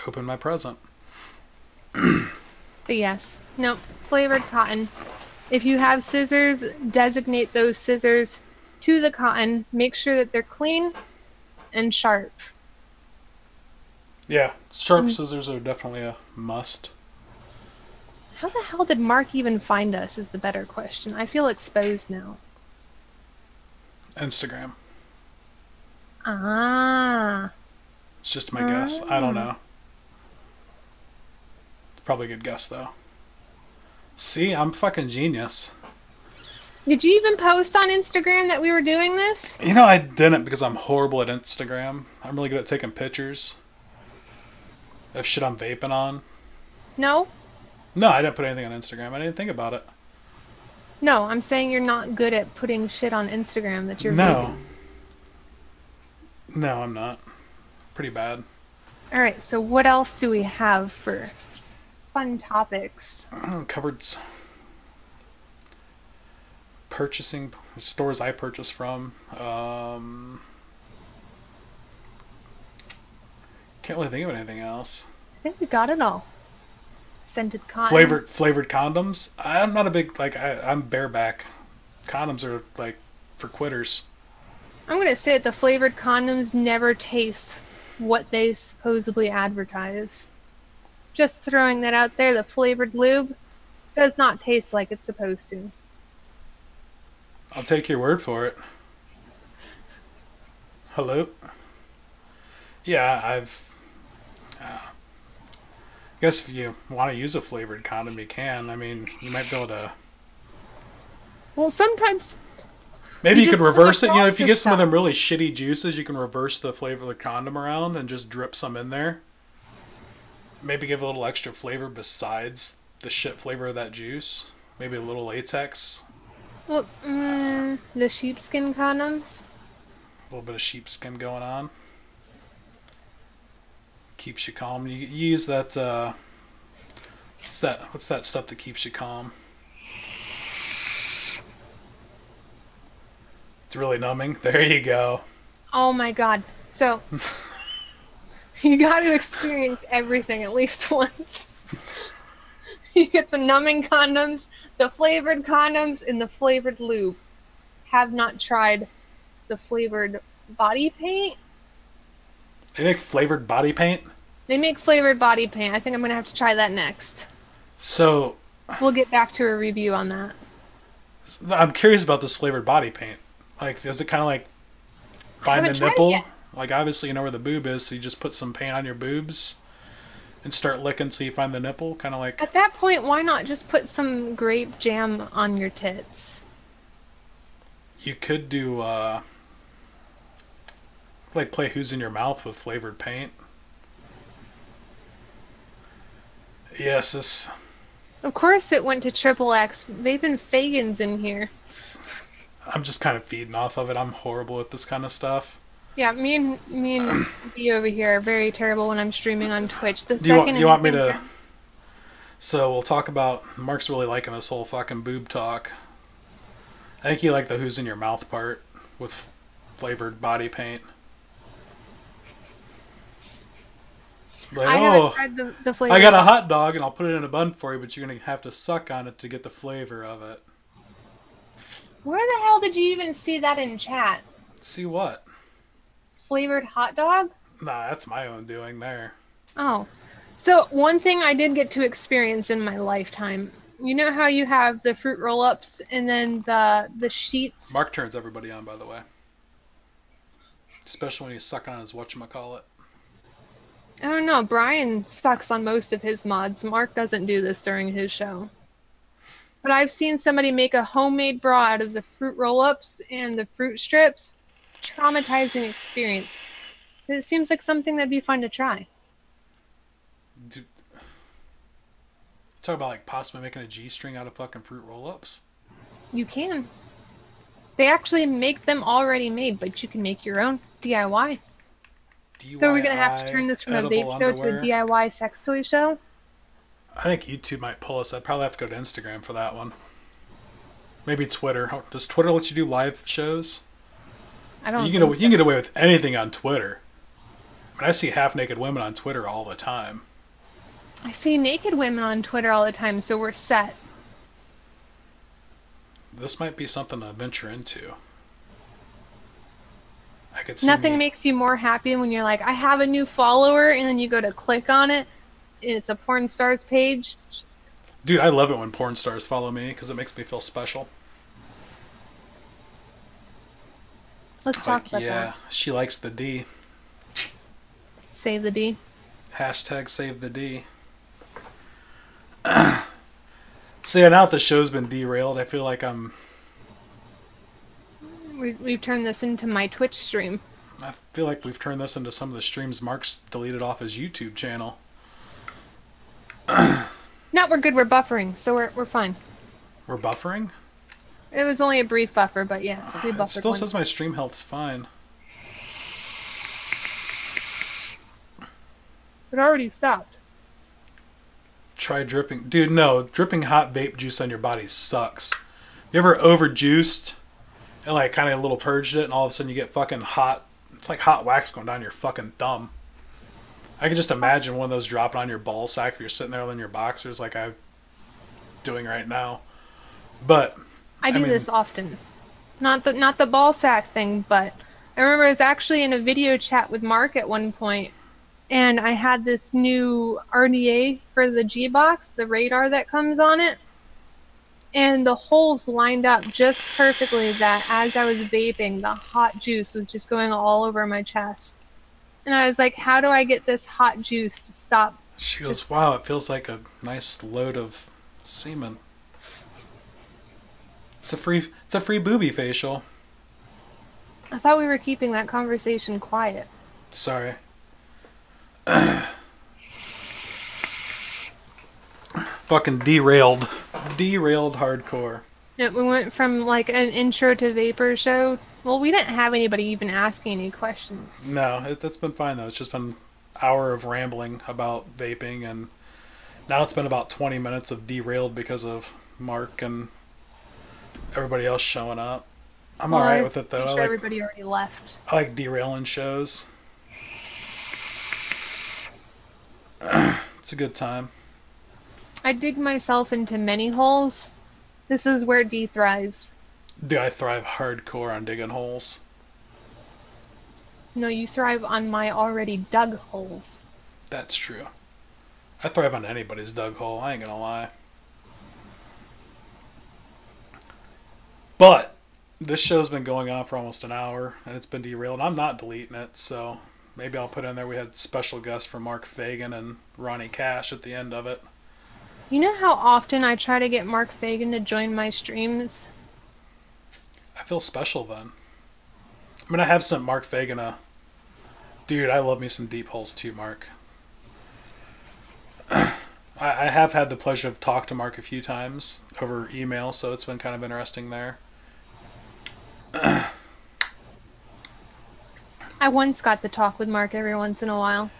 Open my present. But yes, no, flavored cotton. If you have scissors, designate those scissors to the cotton. Make sure that they're clean and sharp. Yeah, sharp scissors are definitely a must. How the hell did Mark even find us is the better question. I feel exposed now. Instagram. Ah. It's just my guess. I don't know. It's probably a good guess, though. See, I'm fucking genius. Did you even post on Instagram that we were doing this? You know, I didn't because I'm horrible at Instagram. I'm really good at taking pictures of shit I'm vaping on. No? No, I didn't put anything on Instagram. I didn't think about it. No, I'm saying you're not good at putting shit on Instagram that you're No. vaping. No, I'm not. Pretty bad. Alright, so what else do we have for fun topics? Covered purchasing stores I purchase from. Can't really think of anything else. I think we got it all. Scented cotton. Flavored condoms. I'm not a big I'm bareback. Condoms are like for quitters. I'm gonna say that the flavored condoms never taste what they supposedly advertise. Just throwing that out there, the flavored lube does not taste like it's supposed to. I'll take your word for it. Hello? Yeah, I guess if you want to use a flavored condom, you can. I mean, you might be able to... Well, sometimes... Maybe you could reverse it. You know, if you get some of stuff. them really shitty juices, you can reverse the flavor of the condom around and just drip some in there. Maybe give a little extra flavor besides the shit flavor of that juice. Maybe a little latex. Well, the sheepskin condoms? A little bit of sheepskin going on. Keeps you calm. You use that, what's that stuff that keeps you calm? It's really numbing. There you go. Oh my god. So, you gotta experience everything at least once. You get the numbing condoms, the flavored condoms, and the flavored lube. Have not tried the flavored body paint. They make flavored body paint? They make flavored body paint. I think I'm gonna have to try that next. So... We'll get back to a review on that. I'm curious about this flavored body paint. Like, is it kind of like find the nipple? Like, obviously you know where the boob is, so you just put some paint on your boobs and start licking so you find the nipple? Kind of like... At that point, why not just put some grape jam on your tits? You could do, like, play Who's in Your Mouth with flavored paint. Yes, this... Of course it went to Triple X. Vaping Fagans in here. I'm just kind of feeding off of it. I'm horrible at this kind of stuff. Yeah, me and B over here are very terrible when I'm streaming on Twitch. You want me to... So we'll talk about... Mark's really liking this whole fucking boob talk. I think you like the Who's in Your Mouth part with flavored body paint. Like, I haven't tried the flavor. I got a hot dog and I'll put it in a bun for you, but you're going to have to suck on it to get the flavor of it. Where the hell did you even see that in chat? See what? Flavored hot dog? Nah, that's my own doing there. Oh. So, one thing I did get to experience in my lifetime. You know how you have the fruit roll-ups and then the sheets? Mark turns everybody on, by the way. Especially when he's sucking on his whatchamacallit. I don't know. Brian sucks on most of his mods. Mark doesn't do this during his show. But I've seen somebody make a homemade bra out of the fruit roll-ups and the fruit strips. Traumatizing experience. It seems like something that'd be fun to try. Dude, talk about like possibly making a G-string out of fucking fruit roll-ups? You can. They actually make them already made, but you can make your own DIY. So we're going to have to turn this from a vape show to a DIY sex toy show? I think YouTube might pull us. I'd probably have to go to Instagram for that one. Maybe Twitter. Does Twitter let you do live shows? I don't You can get away with anything on Twitter. I mean, I see half-naked women on Twitter all the time. I see naked women on Twitter all the time, so we're set. This might be something to venture into. I could see Nothing makes you more happy when you're like, I have a new follower, and then you go to click on it, and it's a porn stars page. It's just... Dude, I love it when porn stars follow me because it makes me feel special. Let's talk about that. Yeah, she likes the D. Save the D. Hashtag save the D. So yeah, now that the show's been derailed, I feel like I'm We've turned this into my Twitch stream. I feel like we've turned this into some of the streams Mark's deleted off his YouTube channel. No, we're good. We're buffering, so we're fine. We're buffering? It was only a brief buffer, but yes, we buffered. It still says my stream health's fine. It already stopped. Try dripping. Dude, no. Dripping hot vape juice on your body sucks. You ever overjuiced and like kind of a little purged it and all of a sudden you get fucking hot. It's like hot wax going down your fucking thumb. I can just imagine one of those dropping on your ball sack if you're sitting there in your boxers like I'm doing right now. But I do this often. Not the ball sack thing, but I remember I was actually in a video chat with Mark at one point, and I had this new RDA for the G-Box, the radar that comes on it, and the holes lined up just perfectly that as I was vaping, the hot juice was just going all over my chest. And I was like, how do I get this hot juice to stop? She goes, wow, it feels like a nice load of semen. It's a free booby facial. I thought we were keeping that conversation quiet. Sorry. Fucking derailed. Derailed hardcore. Yeah, we went from like an intro to Vapor Show. Well, we didn't have anybody even asking any questions. No, that's been fine though. It's just been an hour of rambling about vaping, and now it's been about 20 minutes of derailed because of Mark and everybody else showing up. I'm alright with it though. I'm sure everybody already left. I like derailing shows. It's a good time. I dig myself into many holes. This is where D thrives. Dude, I thrive hardcore on digging holes. No, you thrive on my already dug holes. That's true. I thrive on anybody's dug hole, I ain't gonna lie. But this show's been going on for almost an hour, and it's been derailed. I'm not deleting it, so maybe I'll put in there we had special guests from Mark Fagan and Ronnie Cash at the end of it. You know how often I try to get Mark Fagan to join my streams? I feel special then. I mean, I have sent Mark Fagan a... Dude, I love me some deep holes too, Mark. I have had the pleasure of talking to Mark a few times over email, so it's been kind of interesting there. I once got to talk with Mark every once in a while.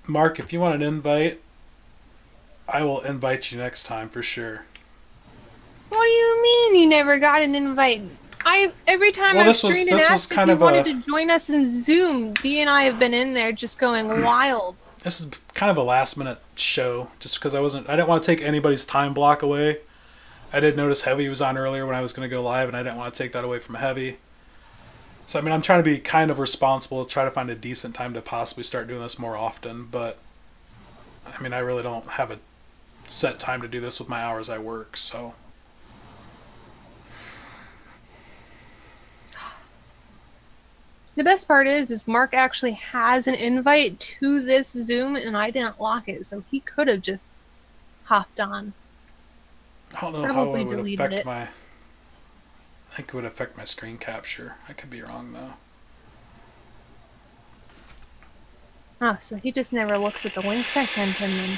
Mark, if you want an invite, I will invite you next time for sure. What do you mean you never got an invite? Every time I've streamed and asked if you wanted to join us in Zoom, D and I have been in there just going wild. This is kind of a last minute show, just because I didn't want to take anybody's time block away. I did notice Heavy was on earlier when I was going to go live, and I didn't want to take that away from Heavy. So, I mean, I'm trying to be kind of responsible, try to find a decent time to possibly start doing this more often, but, I mean, I really don't have a set time to do this with my hours I work, so... The best part is Mark actually has an invite to this Zoom, and I didn't lock it, so he could have just hopped on. I don't know how it would affect my... I think it would affect my screen capture. I could be wrong, though. Oh, so he just never looks at the links I sent him then.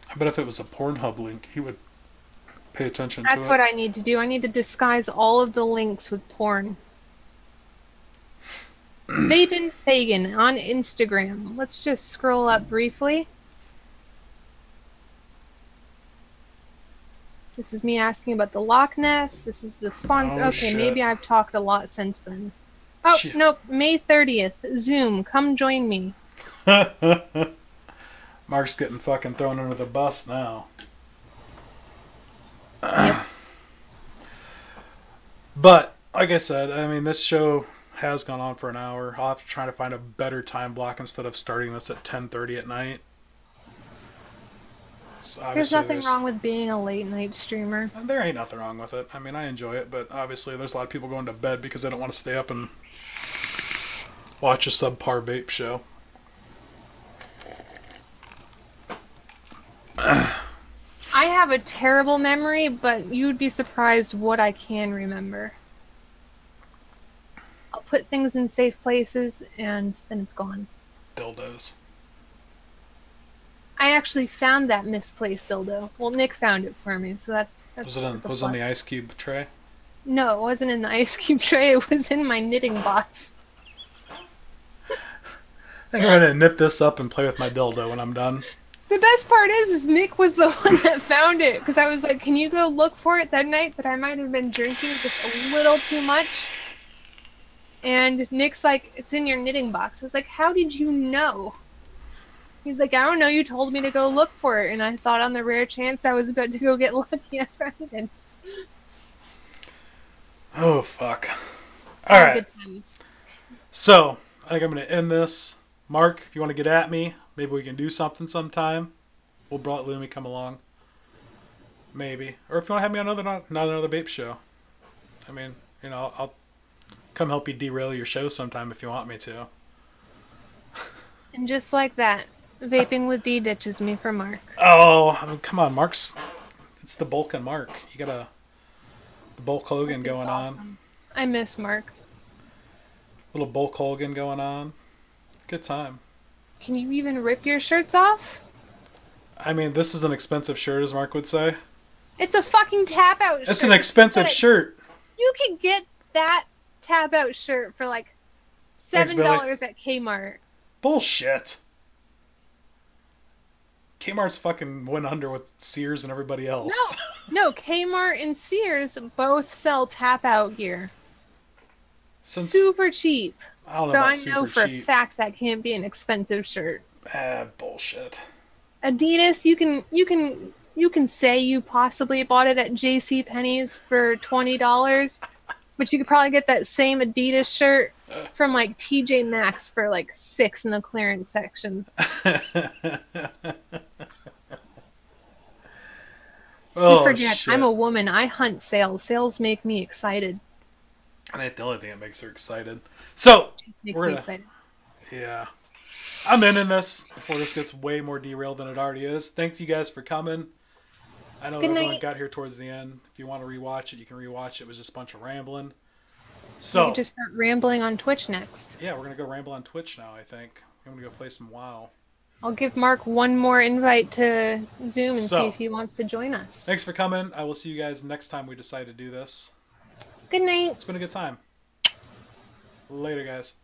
I bet if it was a Pornhub link, he would pay attention to it. That's what I need to do. I need to disguise all of the links with porn. Vaping Fagan on Instagram. Let's just scroll up briefly. This is me asking about the Loch Ness. This is the sponsor. Okay, shit. Maybe I've talked a lot since then. Oh, shit. Nope. May 30th. Zoom. Come join me. Mark's getting fucking thrown under the bus now. Yep. But, like I said, I mean, this show has gone on for an hour. I'll have to try to find a better time block instead of starting this at 10:30 at night. So there's nothing wrong with being a late night streamer. There ain't nothing wrong with it. I mean, I enjoy it, but obviously there's a lot of people going to bed because they don't want to stay up and watch a Subpar Vape Show. I have a terrible memory, but you'd be surprised what I can remember. I'll put things in safe places, and then it's gone. Dildos. I actually found that misplaced dildo. Well, Nick found it for me, so that's Was it on the ice cube tray? No, it wasn't in the ice cube tray. It was in my knitting box. I think I'm gonna knit this up and play with my dildo when I'm done. The best part is Nick was the one that found it, because I was like, can you go look for it that night? But I might have been drinking just a little too much. And Nick's like, it's in your knitting box. I was like, how did you know? He's like, I don't know, you told me to go look for it. And I thought on the rare chance I was about to go get lucky, I found it. Oh, fuck. Alright. So, I think I'm going to end this. Mark, if you want to get at me, maybe we can do something sometime. We'll let Lumi come along. Maybe. Or if you want to have me on not another vape show. I mean, you know, I'll come help you derail your show sometime if you want me to. And just like that, Vaping with D ditches me for Mark. Oh, I mean, come on, Mark's... It's the Bulk and Mark. You got the Bulk Hogan going on. I miss Mark. Little Bulk Hogan going on. Good time. Can you even rip your shirts off? I mean, this is an expensive shirt, as Mark would say. It's a fucking tap-out shirt. It's an expensive shirt. You can get that tap-out shirt for like $7 at Kmart. Bullshit. Kmart's fucking went under with Sears and everybody else. No, Kmart and Sears both sell tap-out gear. Super cheap. I know for a fact that can't be an expensive shirt. Bullshit. Adidas, you can say you possibly bought it at JCPenney's for $20, but you could probably get that same Adidas shirt from like TJ Maxx for like $6 in the clearance section. You forget, shit. I'm a woman. I hunt sales. Sales make me excited. And that's the only thing that makes her excited. So, we're gonna... excited. Yeah. I'm ending this before this gets way more derailed than it already is. Thank you guys for coming. I know everyone got here towards the end. If you want to rewatch it, you can rewatch it. It was just a bunch of rambling. So, we can just start rambling on Twitch next. Yeah, we're going to go ramble on Twitch now, I think. I'm going to go play some WoW. I'll give Mark one more invite to Zoom and see if he wants to join us. Thanks for coming. I will see you guys next time we decide to do this. Good night. It's been a good time. Later, guys.